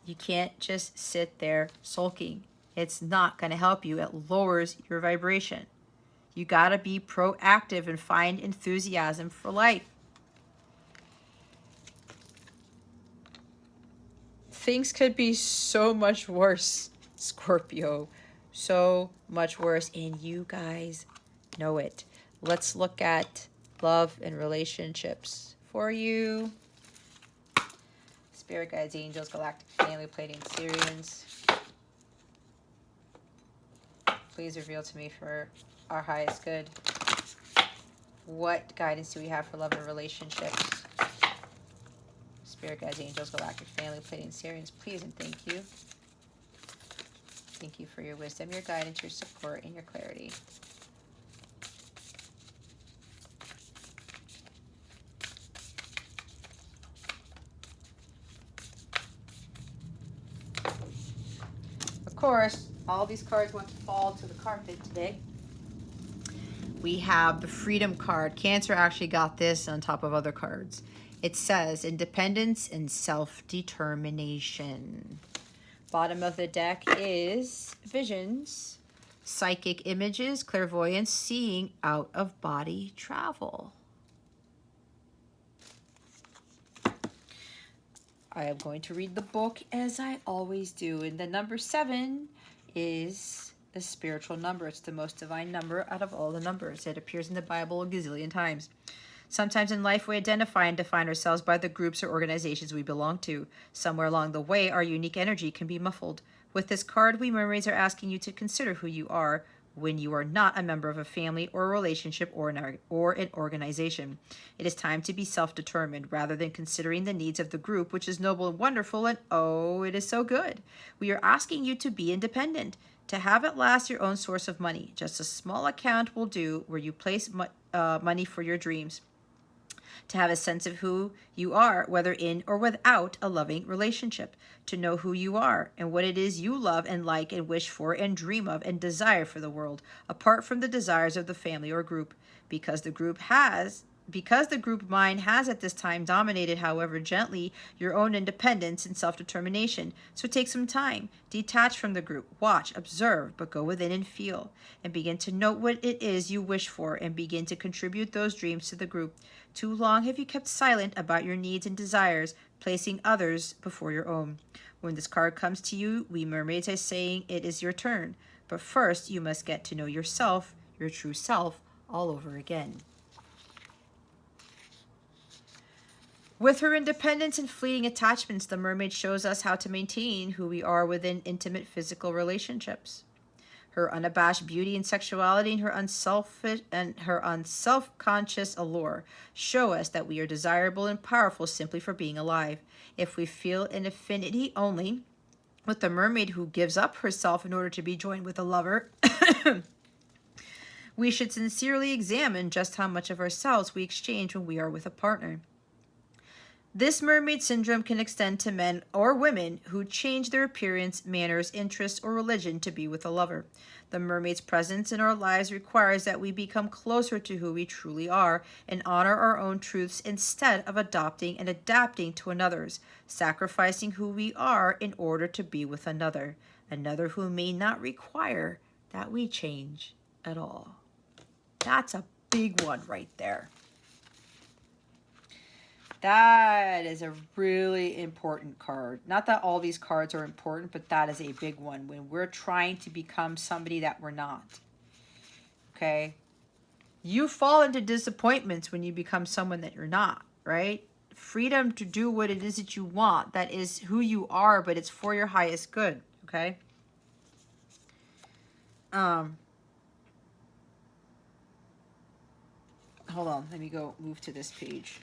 You can't just sit there sulking. It's not going to help you. It lowers your vibration. You got to be proactive and find enthusiasm for life. Things could be so much worse, Scorpio. So much worse. And you guys know it. Let's look at love and relationships for you. Spirit guides, angels, galactic family, Pleiadian Sirians. Please reveal to me for our highest good. What guidance do we have for love and relationships? Spirit guides, angels, galactic family, Pleiadian Sirians, please and thank you. Thank you for your wisdom, your guidance, your support, and your clarity. Of course, all these cards want to fall to the carpet today. We have the Freedom card. Cancer actually got this on top of other cards. It says independence and self-determination. Bottom of the deck is visions, psychic images, clairvoyance, seeing out of body travel. I am going to read the book as I always do. And the number 7 is a spiritual number. It's the most divine number out of all the numbers. It appears in the Bible a gazillion times. Sometimes in life we identify and define ourselves by the groups or organizations we belong to. Somewhere along the way, our unique energy can be muffled. With this card, we mermaids are asking you to consider who you are when you are not a member of a family or a relationship or an organization. It is time to be self-determined rather than considering the needs of the group, which is noble and wonderful, and oh, it is so good. We are asking you to be independent, to have at last your own source of money. Just a small account will do where you place money for your dreams. To have a sense of who you are, whether in or without a loving relationship, to know who you are and what it is you love and like and wish for and dream of and desire for the world, apart from the desires of the family or group, because the group mind has at this time dominated, however gently, your own independence and self-determination. So take some time, detach from the group, watch, observe, but go within and feel, and begin to note what it is you wish for and begin to contribute those dreams to the group. Too long have you kept silent about your needs and desires, placing others before your own. When this card comes to you, we mermaids are saying it is your turn. But first, you must get to know yourself, your true self, all over again. With her independence and fleeting attachments, the mermaid shows us how to maintain who we are within intimate physical relationships. Her unabashed beauty and sexuality and her unself-conscious allure show us that we are desirable and powerful simply for being alive. If we feel an affinity only with the mermaid who gives up herself in order to be joined with a lover, we should sincerely examine just how much of ourselves we exchange when we are with a partner. This mermaid syndrome can extend to men or women who change their appearance, manners, interests, or religion to be with a lover. The mermaid's presence in our lives requires that we become closer to who we truly are and honor our own truths instead of adopting and adapting to another's, sacrificing who we are in order to be with another who may not require that we change at all. That's a big one right there. That is a really important card. Not that all these cards are important, but that is a big one when we're trying to become somebody that we're not. Okay? You fall into disappointments when you become someone that you're not, right? Freedom to do what it is that you want. That is who you are, but it's for your highest good, okay? Hold on. Let me go move to this page.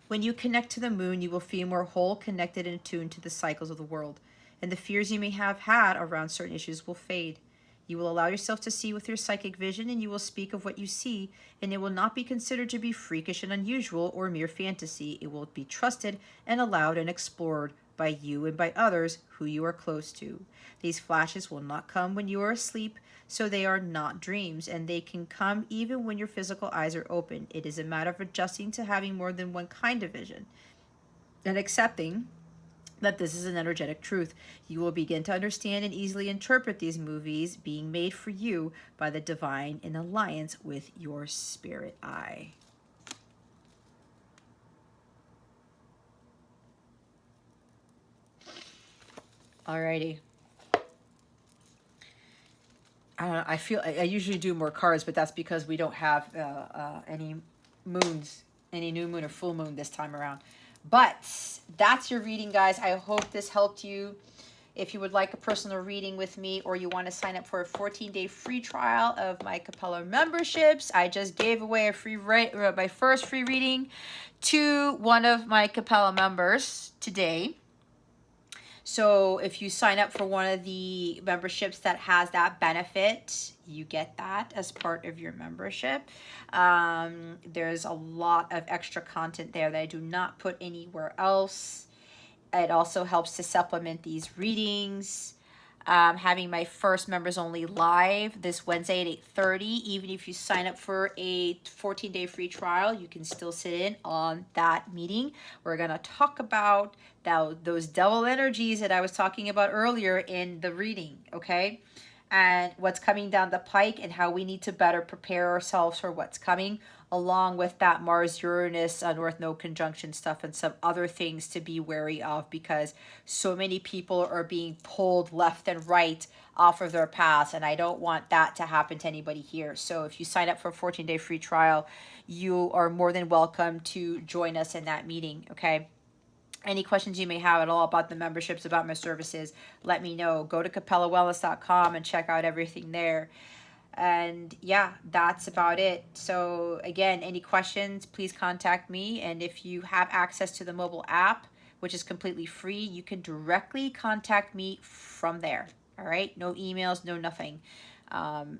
When you connect to the moon, you will feel more whole, connected, and attuned to the cycles of the world, and the fears you may have had around certain issues will fade. You will allow yourself to see with your psychic vision, and you will speak of what you see, and it will not be considered to be freakish and unusual or mere fantasy. It will be trusted and allowed and explored by you and by others who you are close to. These flashes will not come when you are asleep, so they are not dreams, and they can come even when your physical eyes are open. It is a matter of adjusting to having more than one kind of vision and accepting that this is an energetic truth. You will begin to understand and easily interpret these movies being made for you by the divine in alliance with your spirit eye. Alrighty. I don't know, I feel I usually do more cards, but that's because we don't have any moons, any new moon or full moon this time around. But that's your reading, guys. I hope this helped you. If you would like a personal reading with me, or you want to sign up for a 14-day free trial of my Capella memberships, I just gave away a free my first free reading to one of my Capella members today. So if you sign up for one of the memberships that has that benefit, you get that as part of your membership. There's a lot of extra content there that I do not put anywhere else. It also helps to supplement these readings. Having my first members only live this Wednesday at 8:30. Even if you sign up for a 14-day free trial, you can still sit in on that meeting. We're going to talk about those devil energies that I was talking about earlier in the reading, okay? And what's coming down the pike and how we need to better prepare ourselves for what's coming, along with that Mars-Uranus North Node conjunction stuff and some other things to be wary of, because so many people are being pulled left and right off of their paths, and I don't want that to happen to anybody here. So if you sign up for a 14-day free trial, you are more than welcome to join us in that meeting, okay? Any questions you may have at all about the memberships, about my services, let me know. Go to capellawellness.com and check out everything there. And yeah, that's about it. So again, any questions, please contact me. And if you have access to the mobile app, which is completely free, you can directly contact me from there. All right, no emails, no nothing.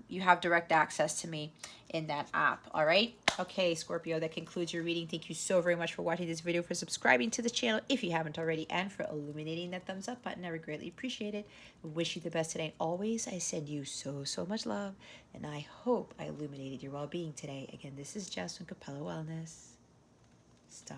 You have direct access to me in that app. All right. Okay, Scorpio, that concludes your reading. Thank you so very much for watching this video, for subscribing to the channel if you haven't already, and for illuminating that thumbs up button. I would greatly appreciate it. I wish you the best today. Always, I send you so much love, and I hope I illuminated your well-being today. Again, this is Jess from Capella Wellness. Star